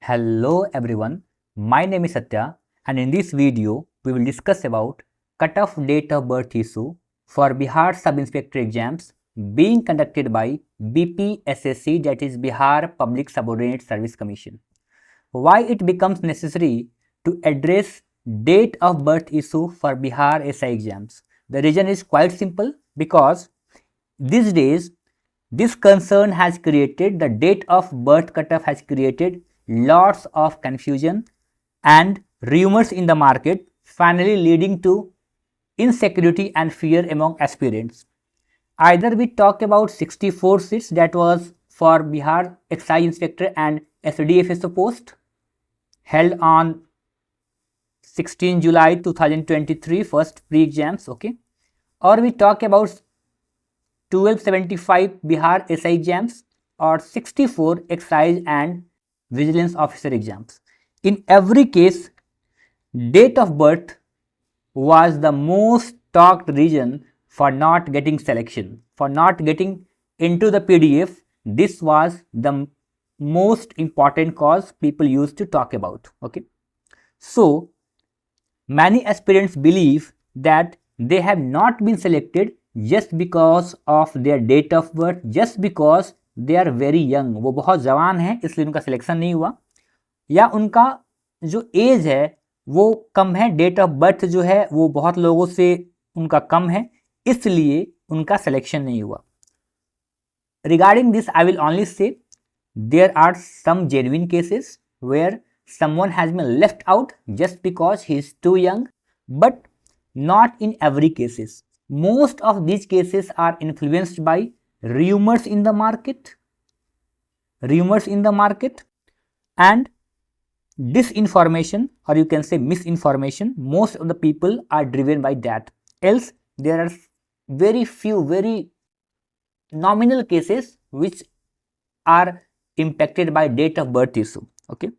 Hello everyone, my name is Satya and in this video we will discuss about cut-off date of birth issue for Bihar Sub-Inspector exams being conducted by BPSSC, that is Bihar Public Subordinate Service Commission. Why it becomes necessary to address date of birth issue for Bihar SI exams? The reason is quite simple, because these days this concern has created, the date of birth cutoff has created lots of confusion and rumors in the market, finally leading to insecurity and fear among aspirants. Either we talk about 64 seats that was for Bihar Excise Inspector and SDFSO post held on 16 July 2023 first pre-exams, okay, or we talk about 1275 Bihar SI exams or 64 excise and vigilance officer exams. In every case, date of birth was the most talked reason for not getting selection, for not getting into the PDF. This was the most important cause people used to talk about. Okay, so many aspirants believe that they have not been selected just because of their date of birth, just because they are very young, वो बहुत जवान है इसलिए उनका selection नहीं हुआ, या उनका जो एज है वो कम है, डेट ऑफ बर्थ जो है वो बहुत लोगों से उनका कम है, इसलिए उनका सिलेक्शन नहीं हुआ. Regarding this, I will only say there are some genuine cases where someone has been left out just because he is too young, but not in every cases. Most of these cases are influenced by rumors in the market and disinformation, or you can say misinformation. Most of the people are driven by that. Else there are very few, very nominal cases which are impacted by date of birth issue. Okay,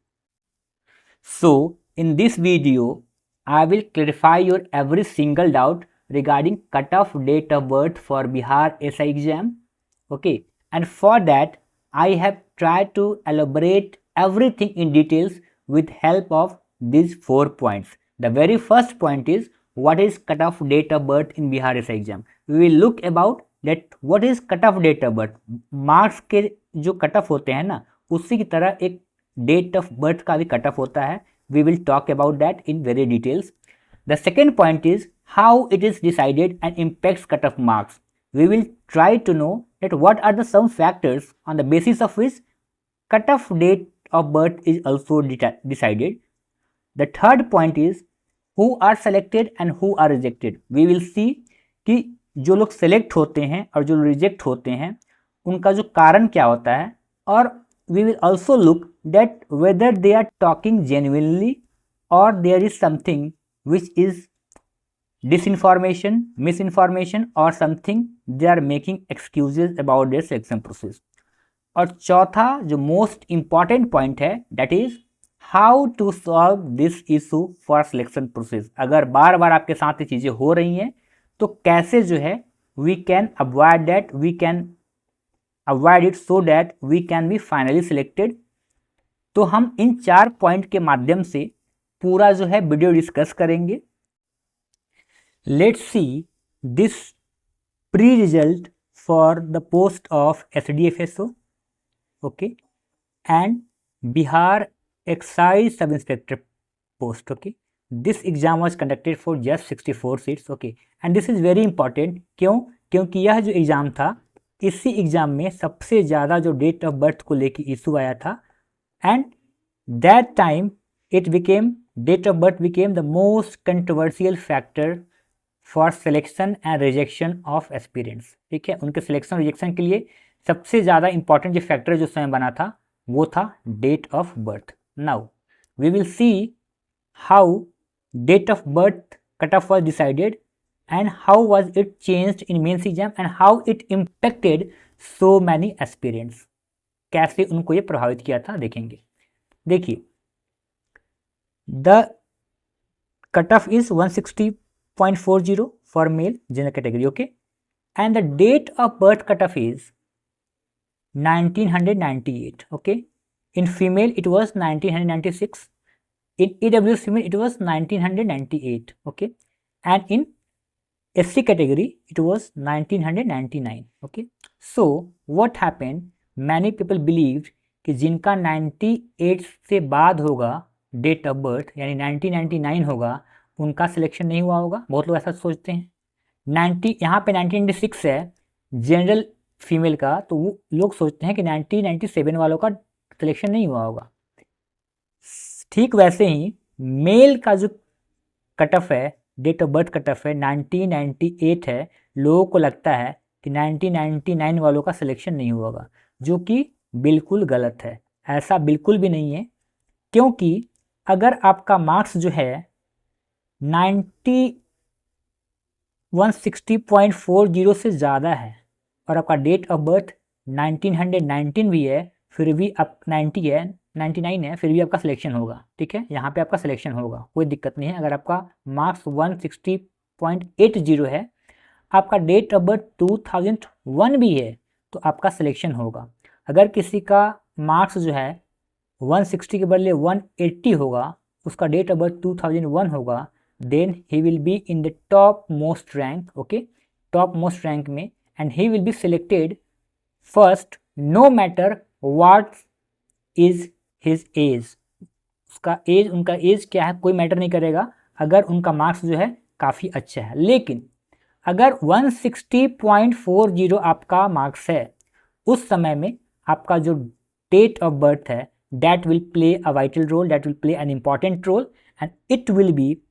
so in this video I will clarify your every single doubt regarding cutoff date of birth for Bihar SI exam. Okay, and for that I have tried to elaborate everything in details with help of these 4 points. The very first point is, what is cutoff date of birth in Bihar SI exam. We will look about that what is cutoff date of birth. Marks के जो cutoff होते हैं ना, उसी की तरह एक date of birth का भी कटअफ होता है. We will talk about that in very details. The second point is how it is decided and impacts cutoff marks. We will try to know that what are the some factors on the basis of which cutoff date of birth is also decided. The third point is who are selected and who are rejected. We will see कि जो लोग select होते हैं और जो reject होते हैं उनका जो कारण क्या होता है, और we will also look that whether they are talking genuinely or there is something which is disinformation, misinformation or something they are making excuses about their selection process. और चौथा जो मोस्ट इंपॉर्टेंट पॉइंट है, that is how to solve this issue for selection process. अगर बार बार आपके साथ ये चीज़ें हो रही हैं तो कैसे जो है we can avoid that, we can avoid it so that we can be finally selected. तो हम इन 4 पॉइंट के माध्यम से पूरा जो है वीडियो डिस्कस करेंगे. Let's see this pre result for the post of SDFSO, okay, and Bihar Excise Sub Inspector post. Okay, this exam was conducted for just 64 seats. Okay, and this is very important. क्यों? क्योंकि यह जो exam था, इसी exam में सबसे ज़्यादा जो डेट ऑफ बर्थ को लेकर इशू आया था, and that time it became, date of birth became the most controversial factor for selection and rejection of aspirants. ठीक है, उनके सिलेक्शन रिजेक्शन के लिए सबसे ज़्यादा इंपॉर्टेंट जो फैक्टर जो समय बना था वो था date of birth. Now we will see how date of birth cut off was decided and how was it changed in mains exam and how it impacted so many aspirants. कैसे उनको ये प्रभावित किया था देखेंगे. देखिए, the cut off is 160.40 for male general category. Okay, and the date of birth cutoff is 1998. Okay, in female it was 1996, in EWS female it was 1998, okay, and in SC category it was 1999, okay. So what happened, many people believed कि जिनका 98 से बाद होगा date of birth यानी 1999 होगा उनका selection नहीं हुआ होगा, बहुत लोग ऐसा सोचते हैं। 90 यहाँ पे 1996 है जनरल फीमेल का, तो वो लोग सोचते हैं कि 1997 वालों का सिलेक्शन नहीं हुआ होगा। ठीक वैसे ही मेल का जो कट ऑफ है, date of birth cut off है 1998 है, लोगों को लगता है कि 1999 वालों का सिलेक्शन नहीं हुआ होगा, जो कि बिल्कुल गलत है। ऐसा बिल्कुल भी नहीं है, क्योंकि अगर आपका मार्क्स जो है 160.40 से ज़्यादा है और आपका डेट ऑफ बर्थ 1919 भी है, फिर भी आप 99 है, फिर भी आपका सिलेक्शन होगा, ठीक है। यहाँ पे आपका सिलेक्शन होगा, कोई दिक्कत नहीं है। अगर आपका मार्क्स 160.80 है, आपका डेट ऑफ बर्थ 2001 भी है, तो आपका सिलेक्शन होगा। अगर किसी का मार्क्स जो है 160 के बदले 180 होगा, उसका डेट ऑफ बर्थ 2001 होगा, then he will be in the top most rank, okay, top most rank में, and he will be selected first no matter what is his age. उसका एज, उनका एज क्या है कोई मैटर नहीं करेगा, अगर उनका मार्क्स जो है काफ़ी अच्छा है। लेकिन अगर 160.40 आपका मार्क्स है, उस समय में आपका जो डेट ऑफ बर्थ है that will play a vital role, that will play an important role, and it will be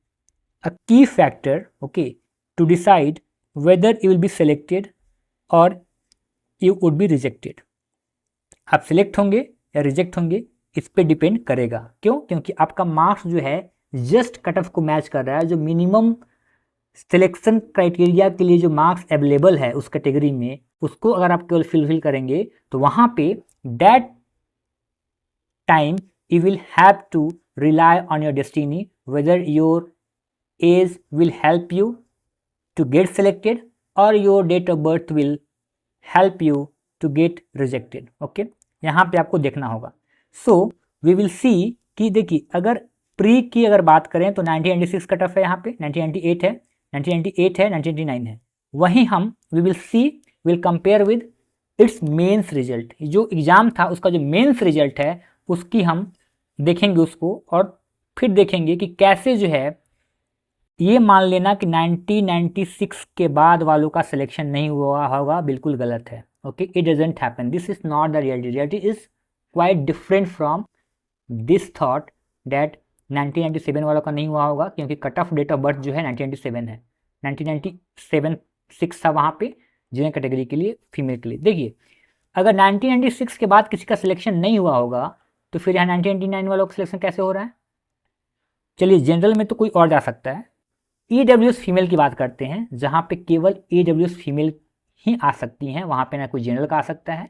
a key factor, okay, to decide whether you will be selected or you would be rejected। आप select होंगे या reject होंगे इस पे depend करेगा। क्यों? क्योंकि आपका मार्क्स जो है जस्ट कट ऑफ को मैच कर रहा है। जो मिनिमम सिलेक्शन क्राइटेरिया के लिए जो मार्क्स अवेलेबल है उस कैटेगरी में, उसको अगर आप केवल फिलफिल करेंगे तो वहाँ पे that time you will have to rely on your destiny, whether your age will help you to get selected or your date of birth will help you to get rejected, okay। यहाँ पे आपको देखना होगा। so we will see कि देखिए अगर pre की अगर बात करें तो 1996 कट ऑफ है, यहाँ पे 1998 है, 1998 है, 1999 है। वहीं हम we will see, will compare with its mains result. जो एग्जाम था उसका जो मेंस रिजल्ट है उसकी हम देखेंगे उसको, और फिर देखेंगे कि कैसे जो है ये मान लेना कि 1996 के बाद वालों का सिलेक्शन नहीं हुआ होगा बिल्कुल गलत है, okay. It doesn't happen, this is not the reality. Reality is quite different from this thought that 1997 वालों का नहीं हुआ होगा, क्योंकि cut off date of birth जो है 1997 है। 1996 था वहाँ पे जनरल कैटेगरी के लिए, फीमेल के लिए। देखिए अगर 1996 के बाद किसी का सिलेक्शन नहीं हुआ होगा तो फिर यहाँ 1999 वालों का सिलेक्शन कैसे हो रहा है? चलिए जनरल में तो कोई और जा सकता है। EWS फीमेल की बात करते हैं, जहाँ पे केवल EWS फीमेल ही आ सकती हैं, वहाँ पे ना कोई जनरल का आ सकता है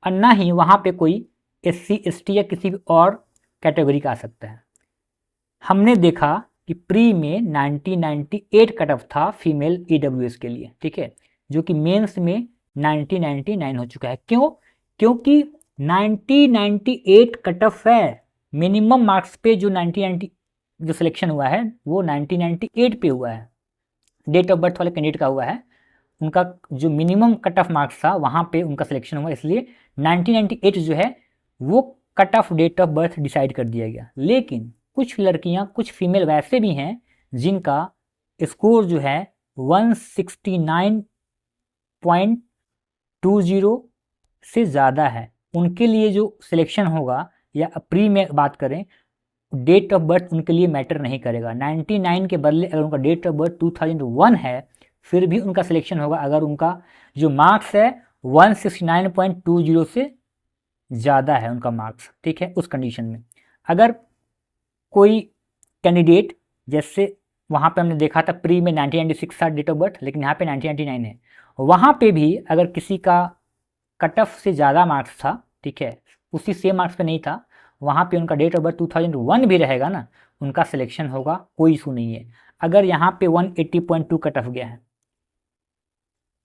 और ना ही वहाँ पे कोई SC ST या किसी भी और कैटेगरी का आ सकता है। हमने देखा कि प्री में 1998 कट ऑफ था फीमेल EWS के लिए, ठीक है, जो कि मेंस में 1999 हो चुका है। क्यों? क्योंकि 1998 कट ऑफ है, मिनिमम मार्क्स पे जो 1990 जो सिलेक्शन हुआ है वो 1998 पे हुआ है, डेट ऑफ बर्थ वाले कैंडिडेट का हुआ है। उनका जो मिनिमम कट ऑफ मार्क्स था वहाँ पे उनका सिलेक्शन हुआ, इसलिए 1998 जो है वो cut off date of birth decide कर दिया गया। लेकिन कुछ लड़कियाँ, कुछ फीमेल वैसे भी हैं जिनका स्कोर जो है 169.20 से ज़्यादा है, उनके लिए जो सिलेक्शन होगा, या प्री में बात करें, डेट ऑफ बर्थ उनके लिए मैटर नहीं करेगा। 99 के बदले अगर उनका डेट ऑफ बर्थ 2001 है फिर भी उनका सिलेक्शन होगा, अगर उनका जो मार्क्स है 169.20 से ज़्यादा है उनका मार्क्स, ठीक है। उस कंडीशन में अगर कोई कैंडिडेट, जैसे वहाँ पे हमने देखा था प्री में 1996 था डेट ऑफ बर्थ, लेकिन यहाँ पे 1999 है, वहाँ पे भी अगर किसी का कट ऑफ से ज़्यादा मार्क्स था, ठीक है, उसी सेम मार्क्स पे नहीं था, वहाँ पे उनका डेट ऑफ बर्थ 2001 भी रहेगा ना, उनका सिलेक्शन होगा, कोई इशू नहीं है। अगर यहाँ पे 180.2 कट ऑफ गया है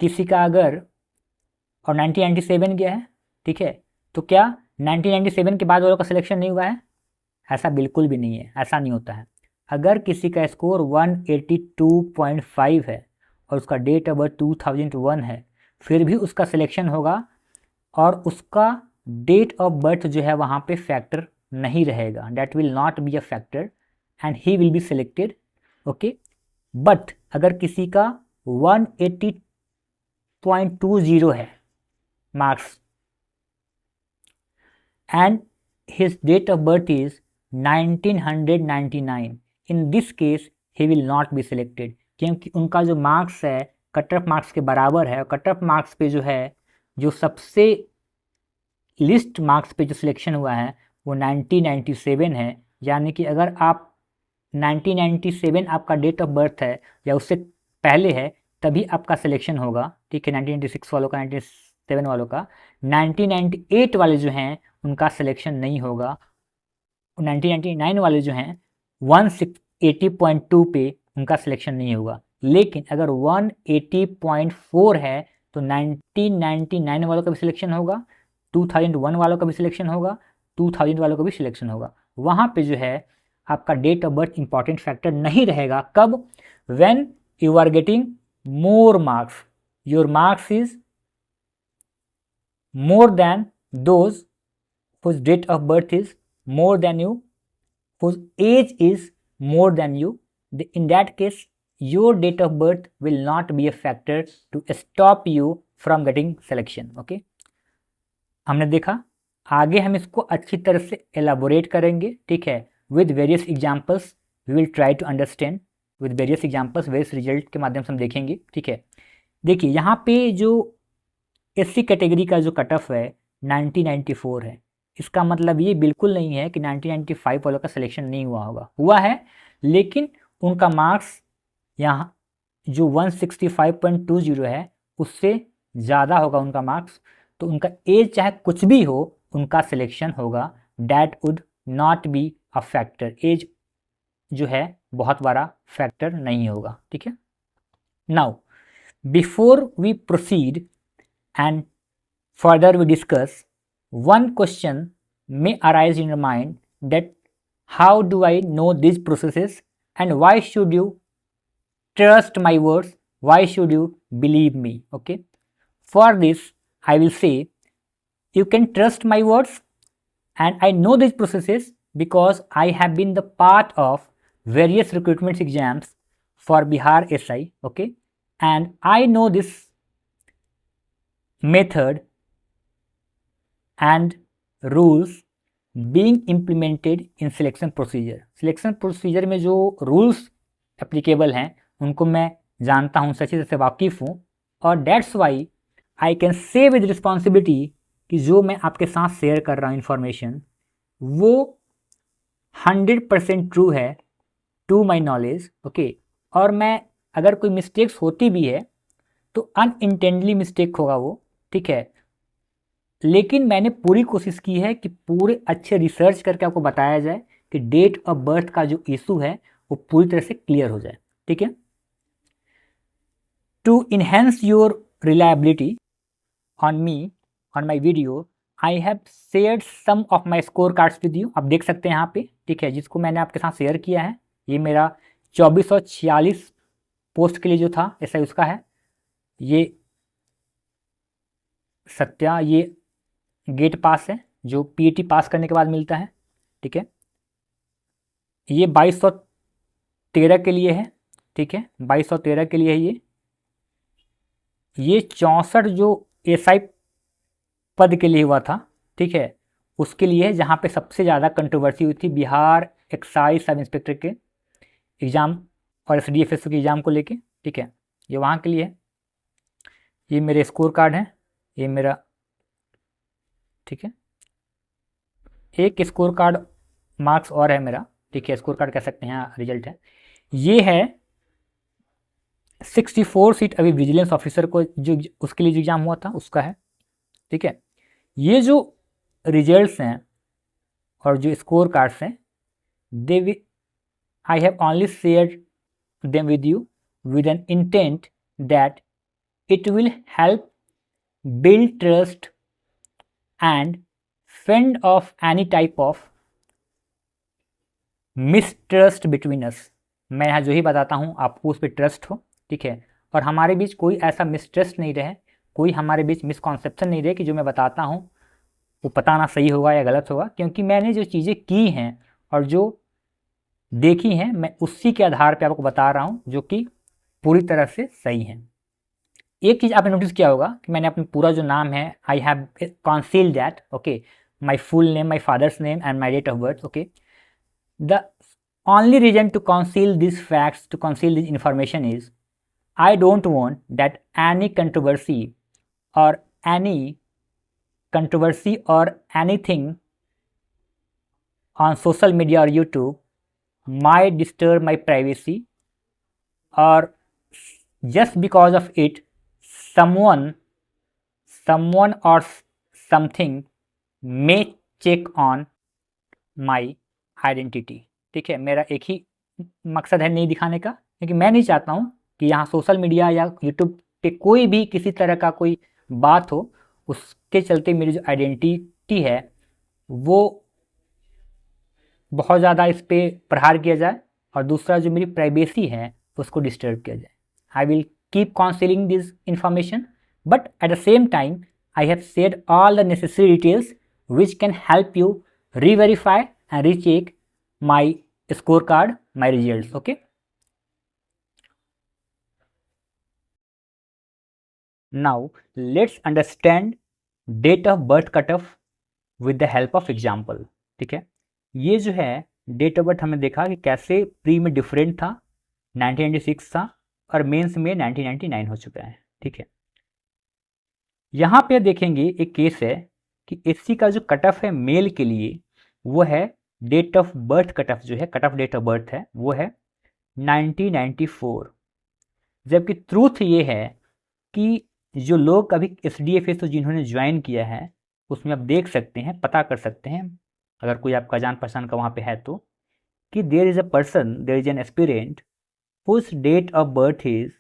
किसी का, अगर और 1997 गया है, ठीक है, तो क्या 1997 के बाद वालों का सिलेक्शन नहीं हुआ है? ऐसा बिल्कुल भी नहीं है, ऐसा नहीं होता है। अगर किसी का स्कोर 182.5 है और उसका डेट ऑफ बर्थ 2001 है, फिर भी उसका सिलेक्शन होगा और उसका डेट ऑफ बर्थ जो है वहाँ पे फैक्टर नहीं रहेगा, that will not be a factor and he will be selected. Okay, but अगर किसी का 180.20 है marks and his date of birth is 1999, in this case he will not be selected, क्योंकि उनका जो मार्क्स है कट ऑफ मार्क्स के बराबर है। कट ऑफ मार्क्स पे जो है, जो सबसे लिस्ट मार्क्स पे जो सिलेक्शन हुआ है वो 1997 है। यानी कि अगर आप 1997 आपका डेट ऑफ बर्थ है या उससे पहले है तभी आपका सिलेक्शन होगा, ठीक है। 1996 वालों का, 1997 वालों का। 1998 वाले जो हैं उनका सिलेक्शन नहीं होगा। 1999 वाले जो हैं 180.2 पे उनका सिलेक्शन नहीं होगा। लेकिन अगर 180.4 है तो 1999 वालों का भी सिलेक्शन होगा, 2001 वालों का भी सिलेक्शन होगा, 2000 वालों का भी सिलेक्शन होगा। वहाँ पे जो है आपका date of birth important factor नहीं रहेगा। कब? When you are getting more marks, your marks is more than those whose date of birth is more than you, whose age is more than you. In that case, your date of birth will not be a factor to stop you from getting selection. Okay, हमने देखा। आगे हम इसको अच्छी तरह से elaborate करेंगे, ठीक है, with various examples. We will try to understand with various examples, various result के माध्यम से हम देखेंगे, ठीक है। देखिए यहाँ पे जो एससी कैटेगरी का जो कट ऑफ है 1994 है। इसका मतलब ये बिल्कुल नहीं है कि 1995 वालों का सिलेक्शन नहीं हुआ होगा, हुआ है, लेकिन उनका मार्क्स यहाँ जो 165.20 है उससे ज़्यादा होगा उनका मार्क्स, तो उनका एज चाहे कुछ भी हो उनका सिलेक्शन होगा। That would not be a factor, as जो है बहुत बड़ा फैक्टर नहीं होगा, ठीक है। Now before we proceed and further we discuss, one question may arise in your mind that how do I know these processes and why should you trust my words, why should you believe me? Okay, for this I will say you can trust my words and I know these processes because I have been the part of various recruitment exams for Bihar SI. Okay, and I know this method and rules being implemented in selection procedure. Selection procedure में जो rules applicable हैं उनको मैं जानता हूँ, सच्ची तरह से वाकिफ़ हूँ, और that's why I can say with responsibility कि जो मैं आपके साथ शेयर कर रहा हूँ इन्फॉर्मेशन वो 100% ट्रू है टू माई नॉलेज। ओके, और मैं अगर कोई मिस्टेक्स होती भी है तो अनइंटेंडली मिस्टेक होगा वो, ठीक है, लेकिन मैंने पूरी कोशिश की है कि पूरे अच्छे रिसर्च करके आपको बताया जाए कि डेट ऑफ बर्थ का जो इशू है वो पूरी तरह से क्लियर हो जाए, ठीक है। To enhance your reliability on me, on my video, I have shared some of my score cards with you. आप देख सकते हैं यहाँ पे, ठीक है, जिसको मैंने आपके साथ शेयर किया है। ये मेरा 2446 पोस्ट के लिए जो था ऐसा उसका है। ये सत्या, ये गेट पास है जो पीईटी पास करने के बाद मिलता है, ठीक है। ये 2213 के लिए है, ठीक है, 2213 के लिए है ये 64 जो एसआई पद के लिए हुआ था, ठीक है, उसके लिए है, जहाँ पे सबसे ज़्यादा कंट्रोवर्सी हुई थी बिहार एक्साइज सब इंस्पेक्टर के एग्ज़ाम और एसडीएफएस के एग्ज़ाम को लेके, ठीक है। ये वहाँ के लिए है। ये मेरे स्कोर कार्ड हैं, ये मेरा, ठीक है, एक स्कोर कार्ड मार्क्स और है मेरा, ठीक है, स्कोर कार्ड कह सकते हैं, रिजल्ट है। ये है 64 सीट अभी विजिलेंस ऑफिसर को जो उसके लिए जो एग्ज़ाम हुआ था उसका है, ठीक है। ये जो रिजल्ट्स हैं और जो स्कोर कार्ड्स हैं they I have only share them with you with an intent that it will help build trust and fend off any type of mistrust between us. मैं यहाँ जो ही बताता हूँ आपको उस पर ट्रस्ट हो, ठीक है, और हमारे बीच कोई ऐसा मिसट्रस्ट नहीं रहे, कोई हमारे बीच मिसकॉन्सेप्शन नहीं रहे कि जो मैं बताता हूँ वो पता ना सही होगा या गलत होगा, क्योंकि मैंने जो चीज़ें की हैं और जो देखी हैं मैं उसी के आधार पे आपको बता रहा हूँ जो कि पूरी तरह से सही है। एक चीज़ आपने नोटिस किया होगा कि मैंने अपना पूरा जो नाम है I have concealed that, okay, my full name, my father's name and my date of birth, okay. The only reason to conceal these facts, to conceal this information is I don't want that any controversy or anything on social media or YouTube might disturb my privacy, or just because of it someone or something may check on my identity। ठीक है, मेरा एक ही मकसद है नहीं दिखाने का, क्योंकि मैं नहीं चाहता हूँ कि यहाँ सोशल मीडिया या यूट्यूब पे कोई भी किसी तरह का कोई बात हो, उसके चलते मेरी जो आइडेंटिटी है वो बहुत ज़्यादा इस पर प्रहार किया जाए, और दूसरा जो मेरी प्राइवेसी है उसको डिस्टर्ब किया जाए। I will keep concealing this information, but at the same time I have shared all the necessary details which can help you re-verify and recheck my scorecard, my results, okay। Now let's understand date of birth cutoff with the help of example। ठीक है, ये जो है date of birth हमने देखा कि कैसे pre में डिफरेंट था, 1996 था, और मेंस में 1999 हो चुका है। ठीक है, यहाँ पे देखेंगे एक केस है कि एससी का जो कट ऑफ है मेल के लिए वो है date of birth cut off, जो है cut off date of birth है वो है 1994। जबकि ट्रूथ ये है कि जो लोग अभी SDFA तो जिन्होंने ज्वाइन किया है उसमें आप देख सकते हैं, पता कर सकते हैं अगर कोई आपका जान पहचान का वहाँ पे है तो, कि there is a person, there is an aspirant whose date of birth is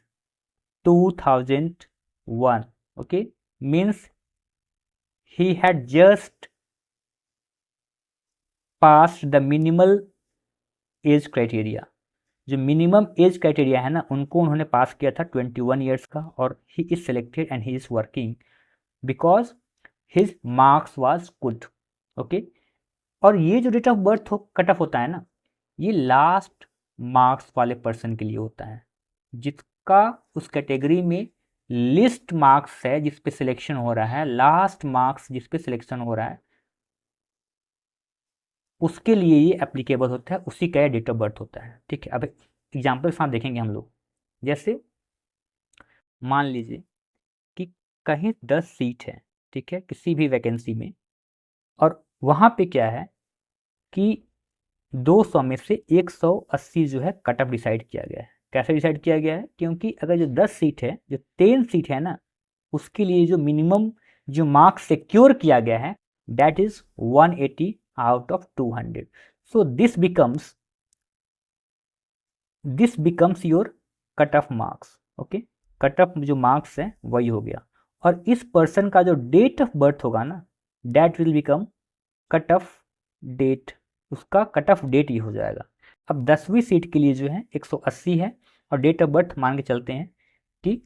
2001, okay, means he had just passed the minimal age criteria। जो मिनिमम एज क्राइटेरिया है ना उनको उन्होंने पास किया था 21 ईयर्स का, और he is selected and he is working because his marks was good, okay. और ये जो date of birth cut off होता है ना, ये लास्ट मार्क्स वाले पर्सन के लिए होता है, जिसका उस कैटेगरी में लिस्ट मार्क्स है जिस पे सिलेक्शन हो रहा है, लास्ट मार्क्स जिस पे सिलेक्शन हो रहा है, उसके लिए ये एप्लीकेबल होता है, उसी का डेट ऑफ बर्थ होता है। ठीक है, अब एग्जाम्पल के साथ देखेंगे हम लोग। जैसे मान लीजिए कि कहीं 10 सीट है, ठीक है, किसी भी वैकेंसी में, और वहाँ पे क्या है कि 200 में से 180 जो है कट ऑफ डिसाइड किया गया है। कैसे डिसाइड किया गया है? क्योंकि अगर जो 10 सीट है, जो 10 सीट है ना, उसके लिए जो मिनिमम जो मार्क्स सिक्योर किया गया है that is 180 out of 200। so this becomes your cut off marks, okay. Cut off जो मार्क्स है वही हो गया, और इस पर्सन का जो डेट ऑफ बर्थ होगा ना that will become cut off date, उसका कट ऑफ डेट ही हो जाएगा। अब 10वीं सीट के लिए जो है 180 है, और डेट ऑफ बर्थ मान के चलते हैं कि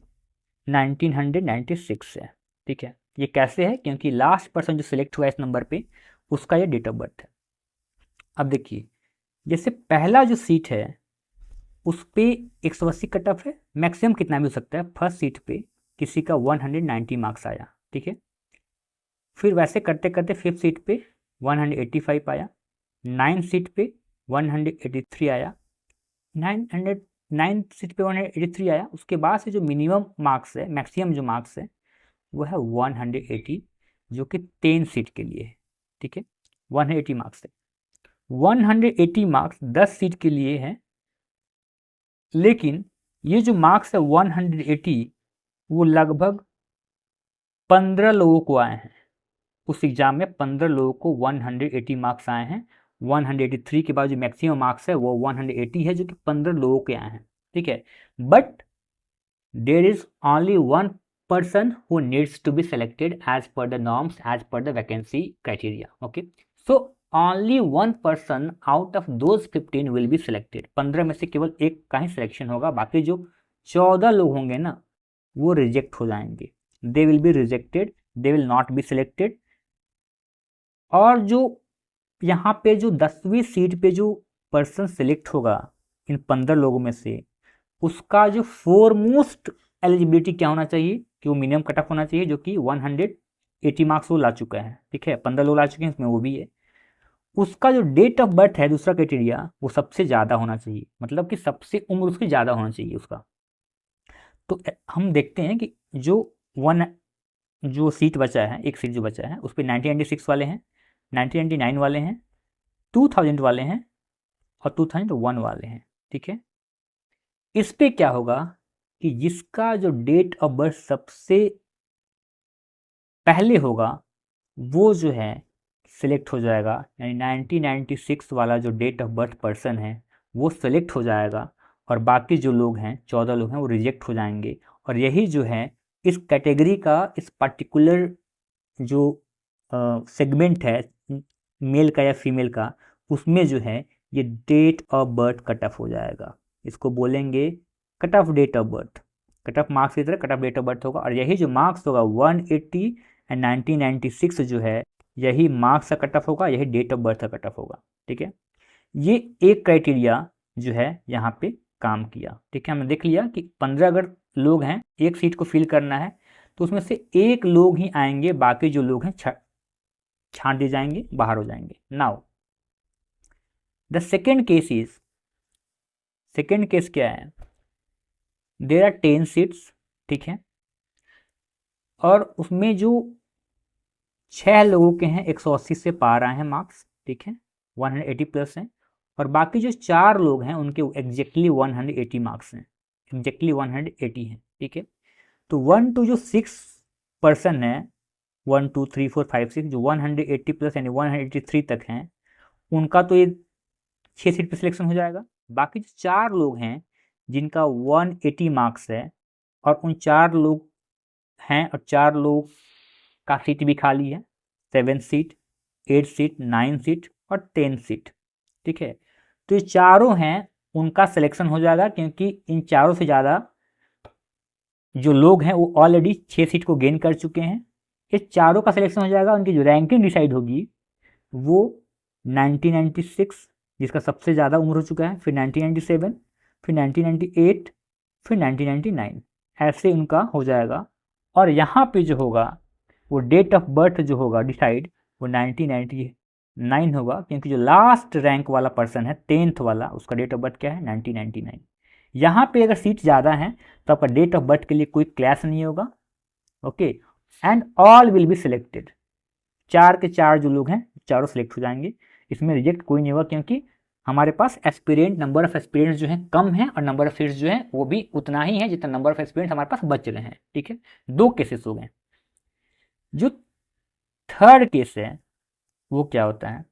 1996 है। ठीक है, ये कैसे है? क्योंकि लास्ट पर्सन जो सिलेक्ट हुआ इस नंबर पे उसका ये डेट ऑफ बर्थ है। अब देखिए, जैसे पहला जो सीट है उस पे 180 कट ऑफ है, मैक्सिमम कितना भी हो सकता है। फर्स्ट सीट पे किसी का 190 मार्क्स आया, ठीक है। फिर वैसे करते करते फिफ्थ सीट पे 185 आया, 9 सीट पे 183 आया, 9 सीट पे 183 आया। उसके बाद से जो मिनिमम मार्क्स है, मैक्सिमम जो मार्क्स है वो है 180, जो कि 10 सीट के लिए है। ठीक है, 180 मार्क्स है। 180 मार्क्स 10 सीट के लिए है, लेकिन ये जो मार्क्स है 180 वो लगभग 15 लोगों को आए हैं। उस एग्जाम में 15 लोगों को 180 मार्क्स आए हैं। 183 के बाद जो मैक्सिमम मार्क्स है वो 180 है, जो कि 15 लोगों के आए हैं। ठीक है, but there is only one person who needs to be selected as per the norms, as per the vacancy criteria. Okay, so only one person out of those 15 will be selected. 15 में से केवल एक का ही selection होगा, बाकी जो 14 लोग होंगे ना वो रिजेक्ट हो जाएंगे. They will be rejected, they will not be selected. और जो यहाँ पे जो 10वीं सीट पे जो पर्सन सिलेक्ट होगा इन 15 लोगों में से, उसका जो फोरमोस्ट एलिजिबिलिटी क्या होना चाहिए कि वो मिनिमम कट ऑफ होना चाहिए, जो कि 180 मार्क्स वो ला चुका है. ठीक है, 15 लोग ला चुके हैं, इसमें वो भी है. उसका जो डेट ऑफ बर्थ है, दूसरा क्राइटेरिया, वो सबसे ज़्यादा होना चाहिए, मतलब कि सबसे उम्र उसकी ज़्यादा होना चाहिए उसका. तो हम देखते हैं कि जो सीट बचा है, एक सीट जो बचा है उस पर 1996 वाले हैं, 1999 वाले हैं, 2000 वाले हैं और 2001 वाले हैं. ठीक है, इस पे क्या होगा कि जिसका जो डेट ऑफ बर्थ सबसे पहले होगा वो जो है सिलेक्ट हो जाएगा. यानी 1996 वाला जो डेट ऑफ बर्थ पर्सन है वो सिलेक्ट हो जाएगा और बाकी जो लोग हैं 14 लोग हैं वो रिजेक्ट हो जाएंगे. और यही जो है इस कैटेगरी का, इस पर्टिकुलर जो सेगमेंट है मेल का या फीमेल का, उसमें जो है ये date of birth cut off हो जाएगा. इसको बोलेंगे cut off date of birth. Cut off marks की तरह cut off date of birth होगा. और यही जो मार्क्स होगा 180 एंड 1996 जो है, यही मार्क्स का कट ऑफ होगा, यही डेट ऑफ बर्थ का कट ऑफ होगा. ठीक है, ये एक क्राइटेरिया जो है यहाँ पे काम किया. ठीक है, हमने देख लिया कि 15 अगर लोग हैं, एक सीट को फिल करना है, तो उसमें से एक लोग ही आएंगे, बाकी जो लोग हैं छांट दिए जाएंगे, बाहर हो जाएंगे. Now the second case is, second case क्या है, देयर आर 10 सीट्स. ठीक है, और उसमें जो 6 लोगों के हैं 180 से पार आए हैं मार्क्स. ठीक है, 180 प्लस हैं. और बाकी जो 4 लोग हैं उनके एग्जैक्टली 180 मार्क्स हैं, एग्जैक्टली 180 हैं. ठीक है, तो 1 to जो 6 पर्सन है, 1 2 3 4 5 6 जो 180 प्लस यानी 183 तक हैं, उनका तो ये 6 सीट पे सिलेक्शन हो जाएगा. बाकी जो 4 लोग हैं जिनका 180 मार्क्स है और उन 4 लोग हैं और 4 लोग का सीट भी खाली है, 7 सीट, 8 सीट, 9 सीट और 10 सीट. ठीक है, तो ये चारों हैं, उनका सिलेक्शन हो जाएगा क्योंकि इन चारों से ज़्यादा जो लोग हैं वो ऑलरेडी 6 सीट को गेन कर चुके हैं. ये चारों का सिलेक्शन हो जाएगा. उनकी जो रैंकिंग डिसाइड होगी वो 1996 जिसका सबसे ज़्यादा उम्र हो चुका है, फिर 1997, फिर 1998, फिर 1999, ऐसे उनका हो जाएगा. और यहाँ पे जो होगा वो डेट ऑफ बर्थ जो होगा डिसाइड वो 1999 होगा, क्योंकि जो लास्ट रैंक वाला पर्सन है 10th वाला, उसका डेट ऑफ बर्थ क्या है, 1999. यहाँ पे अगर सीट ज़्यादा है तो आपका डेट ऑफ बर्थ के लिए कोई क्लैश नहीं होगा. Okay, and all will be selected. 4 के 4 जो लोग हैं चारों सिलेक्ट हो जाएंगे. इसमें रिजेक्ट कोई नहीं होगा क्योंकि हमारे पास एस्पिरेंट, नंबर ऑफ एस्पिरेंट्स जो है कम है और नंबर ऑफ सीट्स जो है वो भी उतना ही है जितना नंबर ऑफ एस्पिरेंट्स हमारे पास बच रहे हैं. ठीक है, 2 केसेस हो गए. जो थर्ड केस है वो क्या होता है,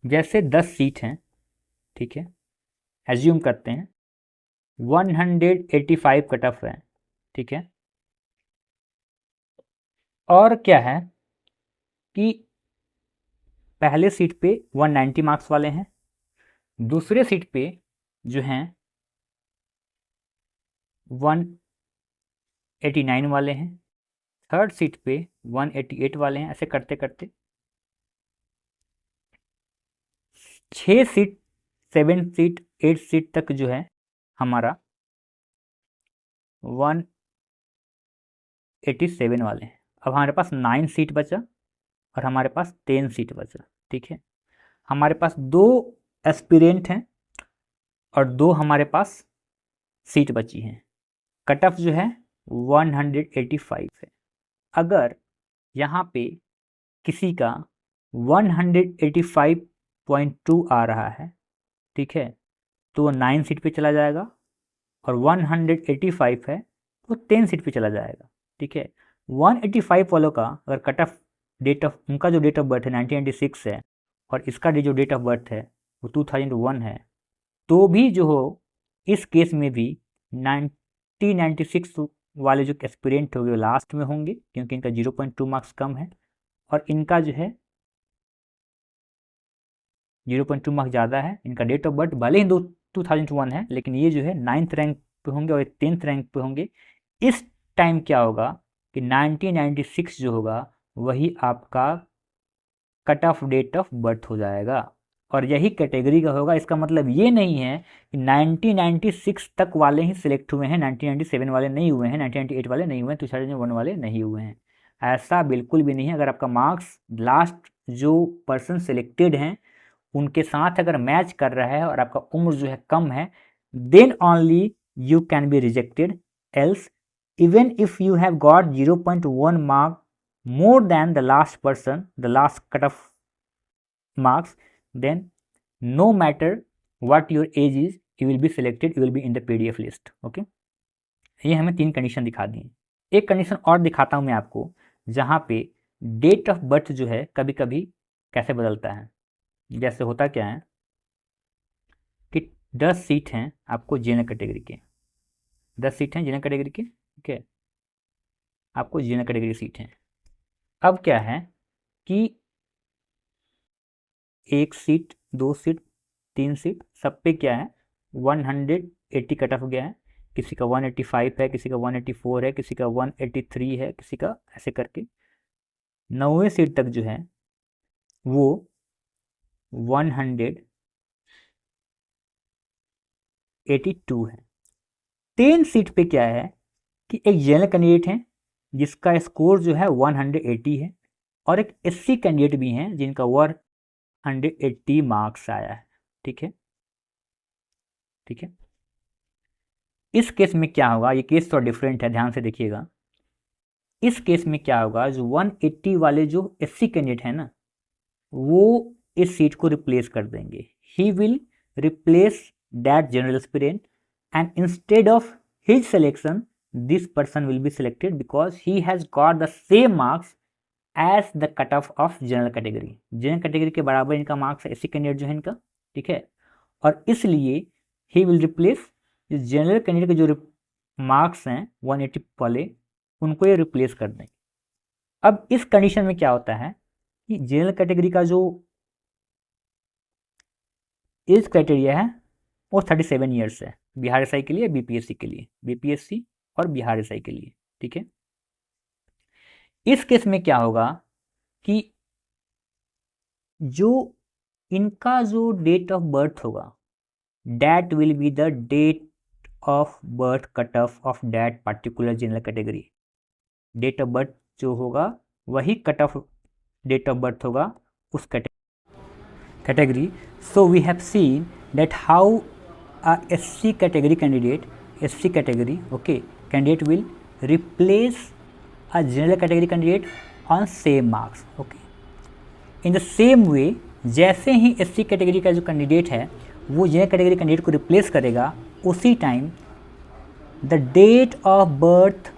जैसे 10 सीट हैं. ठीक है, एज्यूम करते हैं 185 कट ऑफ है. ठीक है, और क्या है कि पहले सीट पे 190 मार्क्स वाले हैं, दूसरे सीट पे जो हैं 189 वाले हैं, थर्ड सीट पे 188 वाले हैं. ऐसे करते करते 6 सीट, 7 सीट, 8 सीट तक जो है हमारा 187 वाले हैं. अब हमारे पास 9 सीट बचा और हमारे पास 10 सीट बचा. ठीक है, हमारे पास 2 एस्पिरेंट हैं और 2 हमारे पास सीट बची हैं. कट ऑफ जो है 185 है. अगर यहाँ पे किसी का 185.2 आ रहा है, ठीक है, तो वो 9 सीट पे चला जाएगा. और 185 है तो 10 सीट पे चला जाएगा. ठीक है, 185 वालों का अगर कट ऑफ डेट ऑफ, उनका जो डेट ऑफ बर्थ है 1996 है और इसका जो डेट ऑफ बर्थ है वो 2001 है, तो भी जो हो इस केस में भी 1996 वाले जो एस्पिरेंट होंगे वो लास्ट में होंगे क्योंकि इनका 0.2 मार्क्स कम है, और इनका जो है 0.2 मार्क्स ज़्यादा है। इनका डेट ऑफ बर्थ भले ही 2001 है, लेकिन ये जो है 9th रैंक पे होंगे और 10th रैंक पे होंगे। इस टाइम क्या होगा कि 1996 जो होगा वही आपका cut off date of birth हो जाएगा, और यही कैटेगरी का होगा। इसका मतलब ये नहीं है कि 1996 तक वाले ही सिलेक्ट हुए हैं, 1997 वाले नहीं हुए हैं, 1998 वाले नहीं हुए हैं, 2001 वाले नहीं हुए हैं। ऐसा बिल्कुल भी नहीं है। अगर आपका मार्क्स लास्ट जो पर्सन सिलेक्टेड हैं उनके साथ अगर मैच कर रहा है और आपका उम्र जो है कम है, then only you can be rejected. Else even if you have got 0.1 mark more than the last person, the last cut off marks, then no matter what your age is, you will be selected, you will be in the PDF list. Okay, ये हमें 3 condition दिखा दी। एक condition और दिखाता हूँ मैं आपको, जहाँ पे डेट ऑफ बर्थ जो है कभी कभी कैसे बदलता है। जैसे होता क्या है कि 10 सीट हैं आपको जनरल कैटेगरी के, 10 सीट हैं जनरल कैटेगरी के, ठीक है, आपको जनरल कैटेगरी सीट हैं। अब क्या है कि 1 सीट, 2 सीट, 3 सीट, सब पे क्या है 180 कट ऑफ गया है। किसी का 185 है, किसी का 184 है, किसी का 183 है, किसी का ऐसे करके 9वीं सीट तक जो है वो 182 है। 3 सीट पे क्या है कि एक जनरल कैंडिडेट है जिसका स्कोर जो है 180 है, और एक SC कैंडिडेट भी हैं जिनका 180 मार्क्स आया है। ठीक है, ठीक है। इस केस में क्या होगा, ये केस थोड़ा डिफरेंट है, ध्यान से देखिएगा। इस केस में क्या होगा, जो 180 वाले जो SC कैंडिडेट है ना, वो इस सीट को रिप्लेस कर देंगे। He will replace that general aspirant and instead of his selection this person will be selected because he has got the same marks as the cut off of general category। General category के बराबर इनका marks है SC candidate जो है इनका, ठीक है, और इसलिए he will replace जो जनरल कैंडिडेट के जो मार्क्स हैं 180 वाले, उनको ये रिप्लेस कर देंगे। अब इस कंडीशन में क्या होता है कि जनरल कैटेगरी का जो एज क्राइटेरिया है वो 37 ईयर्स है, बिहार SI के लिए, BPSC के लिए, BPSC और बिहार SI के लिए। ठीक है, इस केस में क्या होगा कि जो इनका जो डेट ऑफ बर्थ होगा, that will be the date of birth cut off of that particular general category. Date of birth जो होगा वही cut off date of birth होगा उस category. So we have seen that how a SC category candidate, SC category, okay, candidate will replace a general category candidate on same marks, okay। In the same way, जैसे ही SC category का जो candidate है वो general category candidate को replace करेगा, उसी time the date of birth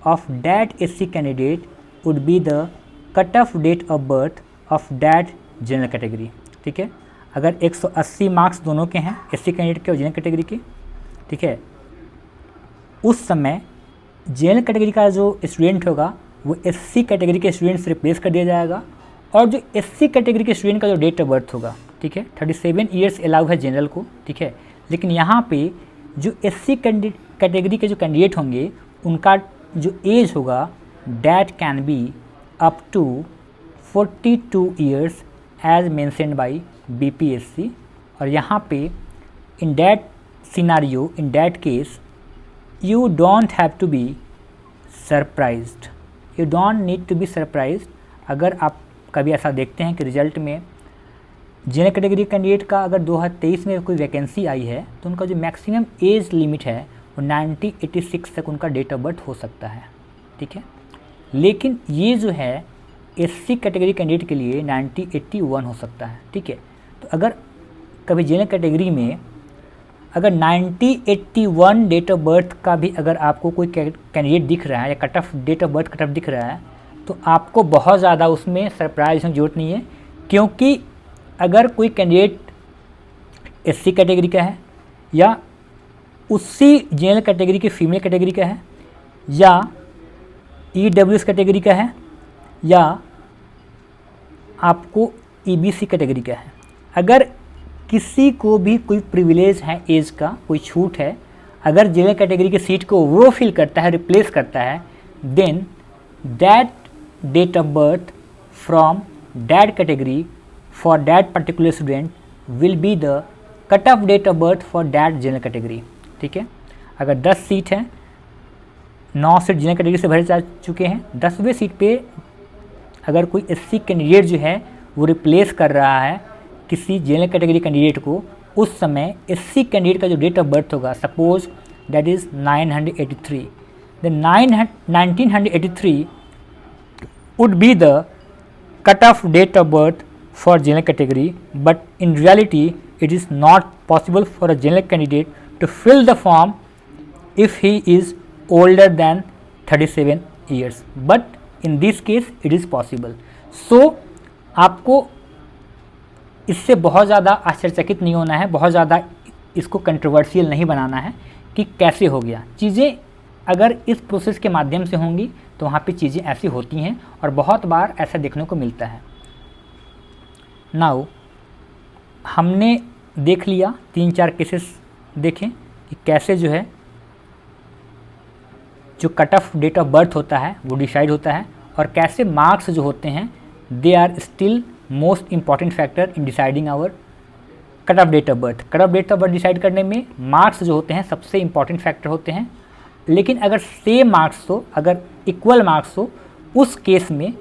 of that SC candidate would be the cut off date of birth of that general category. ठीक है, अगर 180 मार्क्स दोनों के हैं SC कैंडिडेट के और जनरल कैटेगरी के, ठीक है, उस समय जनरल कैटेगरी का जो स्टूडेंट होगा वो SC कैटेगरी के स्टूडेंट से रिप्लेस कर दिया जाएगा, और जो SC कैटेगरी के स्टूडेंट का जो डेट ऑफ बर्थ होगा, ठीक है, 37 ईयर्स अलाउ है जनरल को, ठीक है, लेकिन यहाँ पे जो SC कैटेगरी के जो कैंडिडेट होंगे उनका जो एज होगा that can be up to 42 years age mentioned by BPSC। और यहाँ पे in that scenario, in that case, you don't have to be surprised, you don't need to be surprised. अगर आप कभी ऐसा देखते हैं कि रिजल्ट में जनरल कैटेगरी कैंडिडेट का अगर 2023 में कोई वैकेंसी आई है तो उनका जो मैक्सिमम एज लिमिट है वो 1986 तक उनका डेट ऑफ बर्थ हो सकता है। ठीक है, लेकिन ये जो है SC कैटेगरी कैंडिडेट के लिए 1981 हो सकता है। ठीक है, तो अगर कभी जनरल कैटेगरी में अगर 1981 डेट ऑफ बर्थ का भी अगर आपको कोई कैंडिडेट दिख रहा है या cut off date of birth cut off दिख रहा है, तो आपको बहुत ज़्यादा उसमें सरप्राइज होने की जरूरत नहीं है, क्योंकि अगर कोई कैंडिडेट SC कैटेगरी का है या उसी जनरल कैटेगरी के फीमेल कैटेगरी का है, या EWS कैटेगरी का है, या आपको EBC कैटेगरी का है। अगर किसी को भी कोई प्रिविलेज है, एज का कोई छूट है, अगर जनरल कैटेगरी की सीट को वो फिल करता है, रिप्लेस करता है, then that date of birth from that category for that particular student will be the cut off date of birth for that general category. ठीक है, अगर 10 सीट हैं, 9 सीट जनरल कैटेगरी से भरे जा चुके हैं, 10वें सीट पे अगर कोई SC कैंडिडेट जो है वो रिप्लेस कर रहा है किसी जनरल कैटेगरी कैंडिडेट को, उस समय SC कैंडिडेट का जो डेट ऑफ बर्थ होगा, suppose that is 983, the 1983 would be the cut-off date of birth for general category, but in reality it is not possible for a general candidate to fill the form if he is older than 37 years, but in this case it is possible. So आपको इससे बहुत ज़्यादा आश्चर्यचकित नहीं होना है, बहुत ज़्यादा इसको कंट्रोवर्शियल नहीं बनाना है कि कैसे हो गया। चीज़ें अगर इस प्रोसेस के माध्यम से होंगी तो वहाँ पे चीज़ें ऐसी होती हैं और बहुत बार ऐसा देखने को मिलता है। नाउ हमने देख लिया 3-4 केसेस देखें कि कैसे जो है जो cut off date of birth होता है वो डिसाइड होता है, और कैसे मार्क्स जो होते हैं they are still most important factor in deciding our cut off date of birth. Cut off date of birth decide करने में मार्क्स जो होते हैं सबसे इम्पॉर्टेंट फैक्टर होते हैं, लेकिन अगर सेम मार्क्स हो, अगर इक्वल मार्क्स हो, उस केस में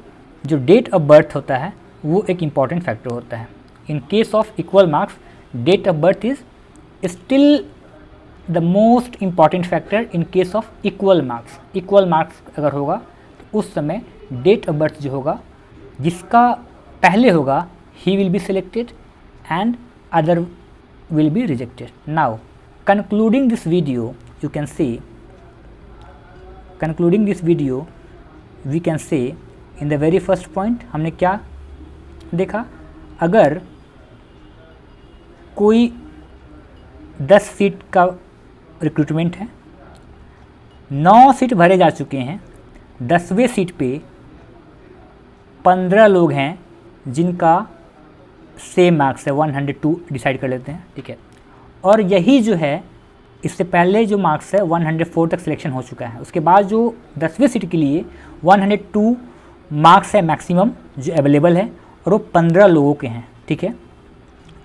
जो डेट ऑफ बर्थ होता है वो एक इम्पॉर्टेंट फैक्टर होता है। In case of equal marks date of birth is still the most important factor in case of equal marks. Equal marks अगर होगा तो उस समय डेट ऑफ बर्थ जो होगा, जिसका पहले होगा ही will be selected and other will be rejected. Now concluding this video you can see, concluding this video we can say in the very first point हमने क्या देखा, अगर कोई 10 सीट का रिक्रूटमेंट है, 9 सीट भरे जा चुके हैं, 10वें सीट पे 15 लोग हैं जिनका सेम मार्क्स है, 102 डिसाइड कर लेते हैं। ठीक है, और यही जो है इससे पहले जो मार्क्स है 104 तक सिलेक्शन हो चुका है, उसके बाद जो 10वें सीट के लिए 102 मार्क्स है मैक्सिमम जो अवेलेबल है, और वो 15 लोगों के हैं। ठीक है,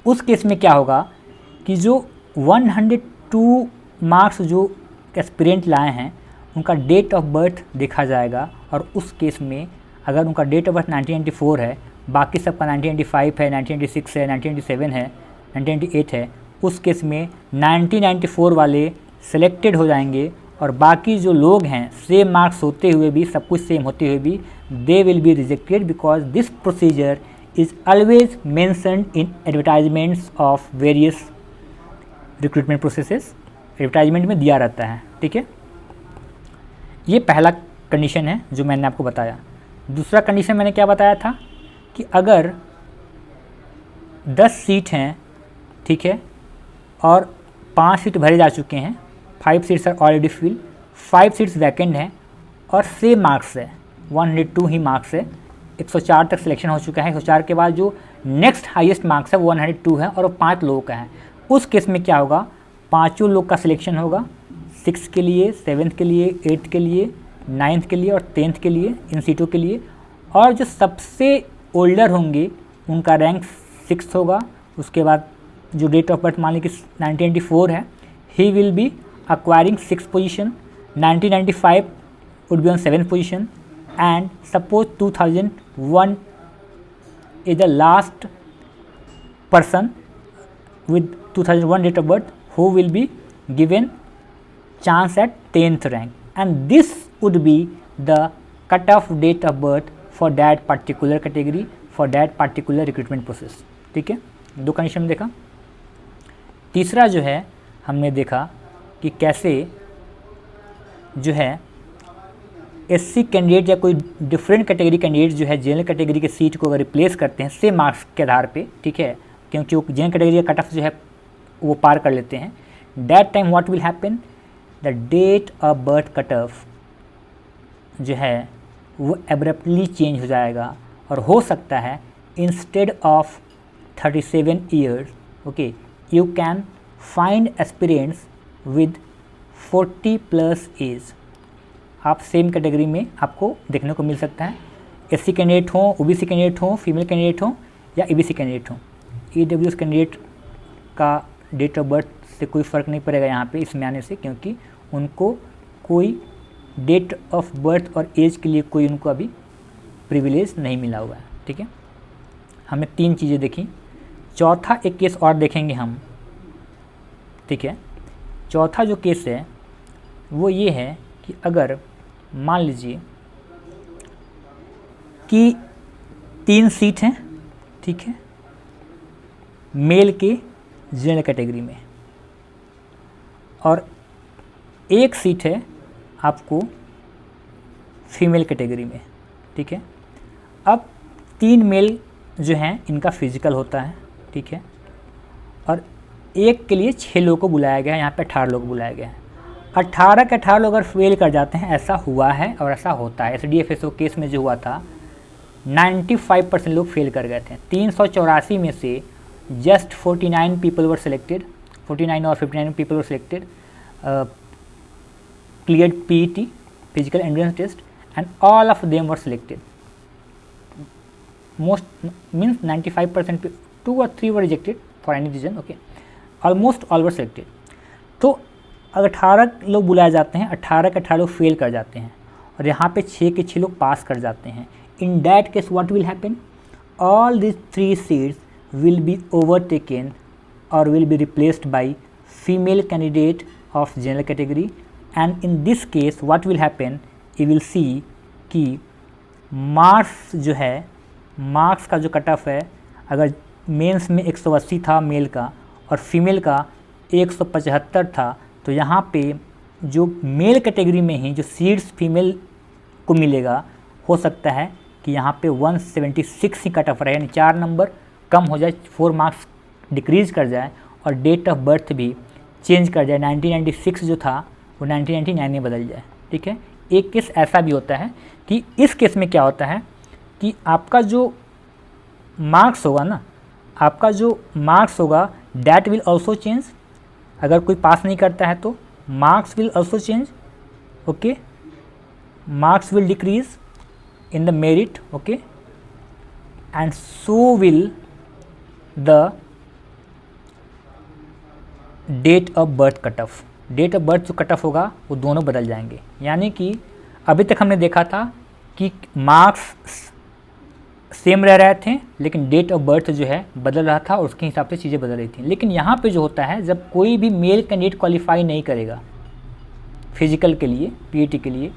उस केस में क्या होगा कि जो 102 मार्क्स जो एस्पिरेंट लाए हैं उनका डेट ऑफ बर्थ देखा जाएगा, और उस केस में अगर उनका डेट ऑफ बर्थ 1994 है, बाकी सबका 1995 है, 1996 है, 1997 है, 1998 है, उस केस में 1994 वाले सेलेक्टेड हो जाएंगे, और बाकी जो लोग हैं सेम मार्क्स होते हुए भी, सब कुछ सेम होते हुए भी, they will be rejected because this procedure is always mentioned in advertisements of various recruitment processes. Advertisement में दिया रहता है। ठीक है, ये पहला कंडीशन है जो मैंने आपको बताया। दूसरा कंडीशन मैंने क्या बताया था कि अगर 10 सीट हैं, ठीक है, और 5 सीट भरे जा चुके हैं, 5 seats are already fill, 5 seats vacant हैं, और सेम मार्क्स है, 102 ही मार्क्स है, 104 तक सिलेक्शन हो चुका है, 104 के बाद जो नेक्स्ट हाईएस्ट मार्क्स है वो 102 है, और वो 5 लोगों का है। उस केस में क्या होगा, 5 लोग का सिलेक्शन होगा, 6 के लिए, 7th के लिए, 8th के लिए, 9th के लिए और 10th के लिए, इन सीटों के लिए, और जो सबसे ओल्डर होंगे उनका रैंक 6 होगा। उसके बाद जो डेट ऑफ बर्थ मान ली कि 1994 है, ही will B acquiring 6th position, 1995 would be on 7th position, and suppose 2001 is the last person with 2001 date of birth who will be given chance at 10th rank, and this would be the cut-off date of birth for that particular category, for that particular recruitment process। ठीक है, 2 condition में देखा। तीसरा जो है हमने देखा कि कैसे जो है SC कैंडिडेट या कोई डिफरेंट कैटेगरी कैंडिडेट जो है जनरल कैटेगरी के सीट को अगर रिप्लेस करते हैं सेम मार्क्स के आधार पे, ठीक है, क्योंकि वो जनरल कैटेगरी का कट ऑफ जो है वो पार कर लेते हैं, that time what will happen, the date of birth cut off जो है वो एब्रप्टली चेंज हो जाएगा और हो सकता है instead of 37 years okay you can find aspirants with 40+ age. आप सेम कैटेगरी में आपको देखने को मिल सकता है, एससी कैंडिडेट हो, ओबीसी कैंडिडेट हो, फीमेल कैंडिडेट हो या ईबीसी कैंडिडेट हो। ईडब्ल्यूएस कैंडिडेट का डेट ऑफ बर्थ से कोई फ़र्क नहीं पड़ेगा यहाँ पे इसमें आने से, क्योंकि उनको कोई डेट ऑफ बर्थ और एज के लिए कोई उनको अभी प्रिविलेज नहीं मिला हुआ है। ठीक है, हमने 3 चीज़ें देखी। चौथा एक केस और देखेंगे हम। ठीक है, चौथा जो केस है वो ये है कि अगर मान लीजिए कि 3 सीट हैं, ठीक है, मेल के जनरल कैटेगरी में और 1 सीट है आपको फीमेल कैटेगरी में। ठीक है, अब 3 मेल जो हैं इनका फिजिकल होता है। ठीक है, और एक के लिए 6 लोगों को बुलाया गया है, यहाँ पे 18 लोग बुलाया गया है। 18 के 18 लोग अगर फेल कर जाते हैं, ऐसा हुआ है और ऐसा होता है। SDFSO केस में जो हुआ था 95% लोग फेल कर गए थे। 384 में से जस्ट 49 पीपल वर सिलेक्टेड, 49 और 59 people were selected, cleared PET physical endurance test and all of them were selected. Most means 95%, 2 or 3 were rejected for any reason. Okay, almost all were selected. तो अगर 18 लोग बुलाए जाते हैं, 18 के 18 लोग fail कर जाते हैं और यहाँ पे 6 के 6 लोग पास कर जाते हैं। In that case what will happen? All these 3 seats will be overtaken or will be replaced by female candidate of general category, and in this case what will happen, you will see कि marks जो है, marks का जो cut off है, अगर mains में 180 था mail का और फीमेल का 175 था, तो यहाँ पे जो मेल कैटेगरी में ही जो सीट्स फीमेल को मिलेगा, हो सकता है कि यहाँ पे 176 ही कट ऑफ रहे, यानी 4 नंबर कम हो जाए, 4 मार्क्स डिक्रीज़ कर जाए और डेट ऑफ बर्थ भी चेंज कर जाए। 1996 जो था वो 1999 में बदल जाए। ठीक है, एक केस ऐसा भी होता है कि इस केस में क्या होता है कि आपका जो मार्क्स होगा ना, आपका जो मार्क्स होगा दैट विल ऑल्सो चेंज। अगर कोई पास नहीं करता है तो marks will also change. Okay, marks will decrease in the merit. Okay, and so will the date of birth cut off. Date of birth जो कट ऑफ होगा वो दोनों बदल जाएंगे। यानी कि अभी तक हमने देखा था कि मार्क्स सेम रह रहे थे लेकिन डेट ऑफ बर्थ जो है बदल रहा था और उसके हिसाब से चीज़ें बदल रही थी। लेकिन यहाँ पे जो होता है, जब कोई भी मेल कैंडिडेट क्वालिफाई नहीं करेगा फिजिकल के लिए, पीईटी के लिए,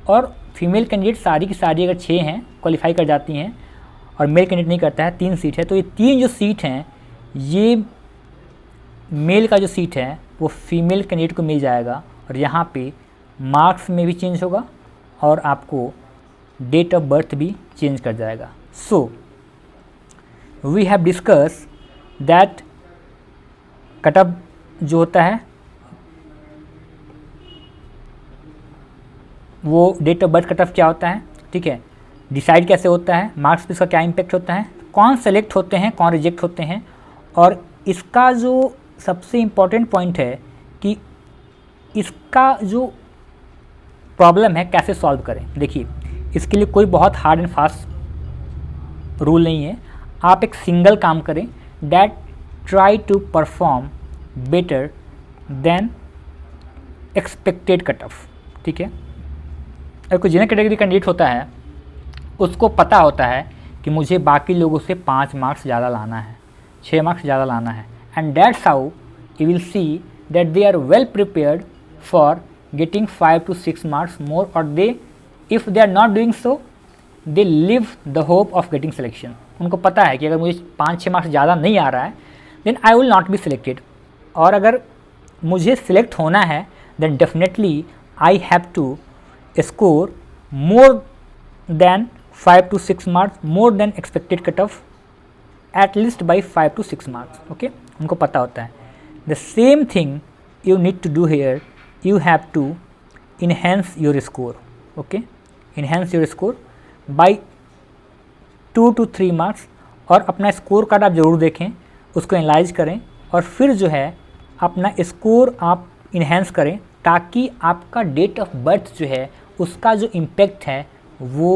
और फीमेल कैंडिडेट सारी की सारी अगर 6 हैं क्वालिफाई कर जाती हैं और मेल कैंडिडेट नहीं करता है, 3 सीट है, तो ये 3 जो सीट हैं, ये मेल का जो सीट है वो फीमेल कैंडिडेट को मिल जाएगा और यहाँ पे मार्क्स में भी चेंज होगा और आपको डेट ऑफ बर्थ भी चेंज कर जाएगा। So we have discuss that cut off जो होता है वो date of birth cut off क्या होता है, ठीक है, डिसाइड कैसे होता है, मार्क्स पे इसका क्या इम्पैक्ट होता है, कौन सेलेक्ट होते हैं, कौन रिजेक्ट होते हैं, और इसका जो सबसे इम्पॉर्टेंट पॉइंट है कि इसका जो प्रॉब्लम है कैसे सॉल्व करें। देखिए, इसके लिए कोई बहुत हार्ड एंड फास्ट रूल नहीं है। आप एक सिंगल काम करें, that try to perform better than expected cut off. ठीक है, अगर कोई जनरल कैटेगरी कैंडिडेट होता है, उसको पता होता है कि मुझे बाकी लोगों से 5 मार्क्स ज़्यादा लाना है, 6 मार्क्स ज़्यादा लाना है, and that's how you will see that they are well prepared for getting 5 to 6 marks more, or they, if they are not doing so, they leave the hope of getting selection. उनको पता है कि अगर मुझे 5-6 marks ज़्यादा नहीं आ रहा है then I will not be selected, और अगर मुझे select होना है then definitely I have to score more than 5 to 6 marks, more than expected cutoff, at least by 5 to 6 marks. Okay, उनको पता होता है। The same thing you need to do here, you have to enhance your score. Okay, enhance your score by 2 to 3 marks. और अपना score card आप ज़रूर देखें, उसको एनालाइज करें और फिर जो है अपना स्कोर आप इन्हेंस करें, ताकि आपका डेट ऑफ बर्थ जो है उसका जो इम्पैक्ट है वो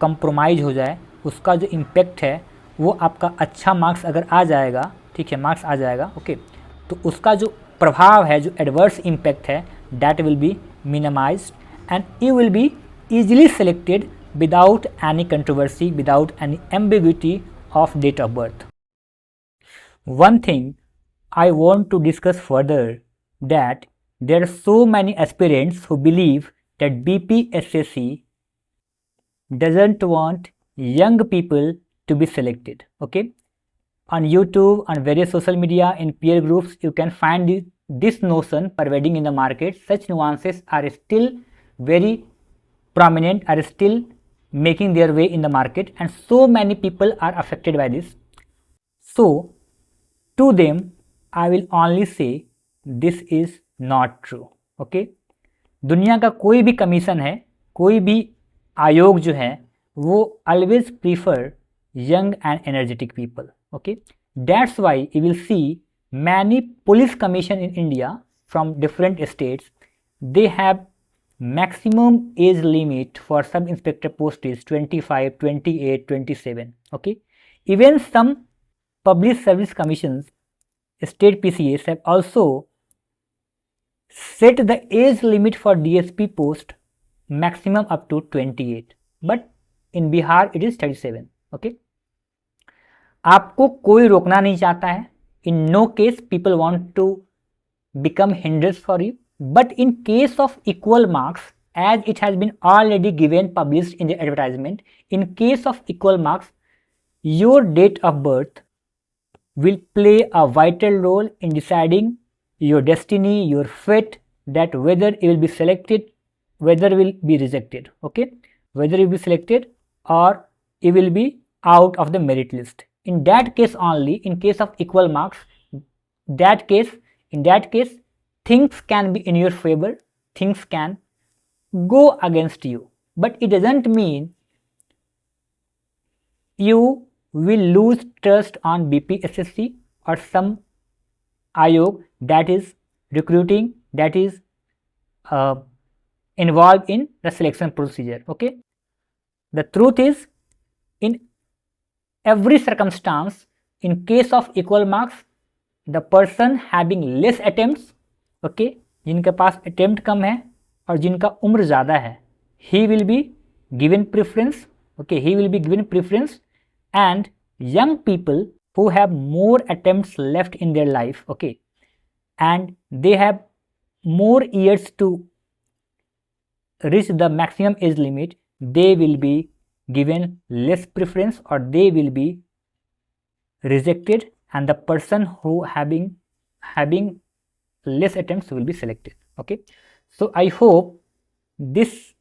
कंप्रोमाइज़ हो जाए, उसका जो इम्पैक्ट है वो आपका अच्छा मार्क्स अगर आ जाएगा, ठीक है, मार्क्स आ जाएगा, ओके, तो उसका जो प्रभाव है, जो एडवर्स इम्पैक्ट है, that will B minimised and you will be easily selected without any controversy, without any ambiguity of date of birth. One thing I want to discuss further, that there are so many aspirants who believe that BPSSC doesn't want young people to be selected. Okay, on YouTube, on various social media, in peer groups, you can find this notion pervading in the market. Such nuances are still very prominent, are still making their way in the market, and so many people are affected by this. So to them I will only say this is not true. Okay, दुनिया का कोई भी commission है, कोई भी आयोग जो है, वो always prefer young and energetic people. Okay, that's why you will see many police commission in India from different states, they have maximum age limit for sub inspector post is 25, 28, 27. Okay, even some public service commissions, state PCAs, have also set the age limit for DSP post maximum up to 28, but in Bihar it is 37. Okay, आपको कोई रोकना नहीं चाहता है, in no case people want to become hindrance for you. But in case of equal marks, as it has been already given, published in the advertisement, in case of equal marks, your date of birth will play a vital role in deciding your destiny, your fate, that whether you will be selected, whether you will be rejected. Okay, whether you will be selected or you will be out of the merit list. In that case only, in case of equal marks, in that case things can be in your favor, things can go against you, but it doesn't mean you will lose trust on BPSSC or some ayog that is recruiting, that is involved in the selection procedure. Okay, the truth is, in every circumstance, in case of equal marks, the person having less attempts, okay, जिनके पास attempt कम है और जिनका उम्र ज़्यादा है, ही will be given preference. Okay, he will be given preference and young people who have more attempts left in their life, okay, and they have more years to reach the maximum age limit, they will be given less preference or they will be rejected, and the person who having less attempts will be selected. Okay, so I hope this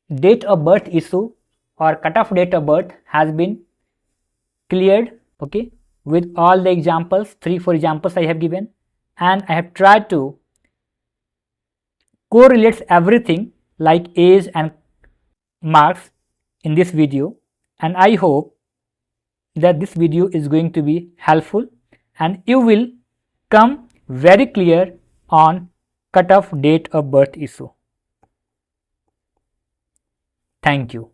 date of birth issue or cutoff date of birth has been cleared. Okay, with all the examples, 3-4 examples I have given, and I have tried to correlate everything like age and marks in this video, and I hope that this video is going to be helpful and you will come very clear on cutoff date of birth issue. Thank you.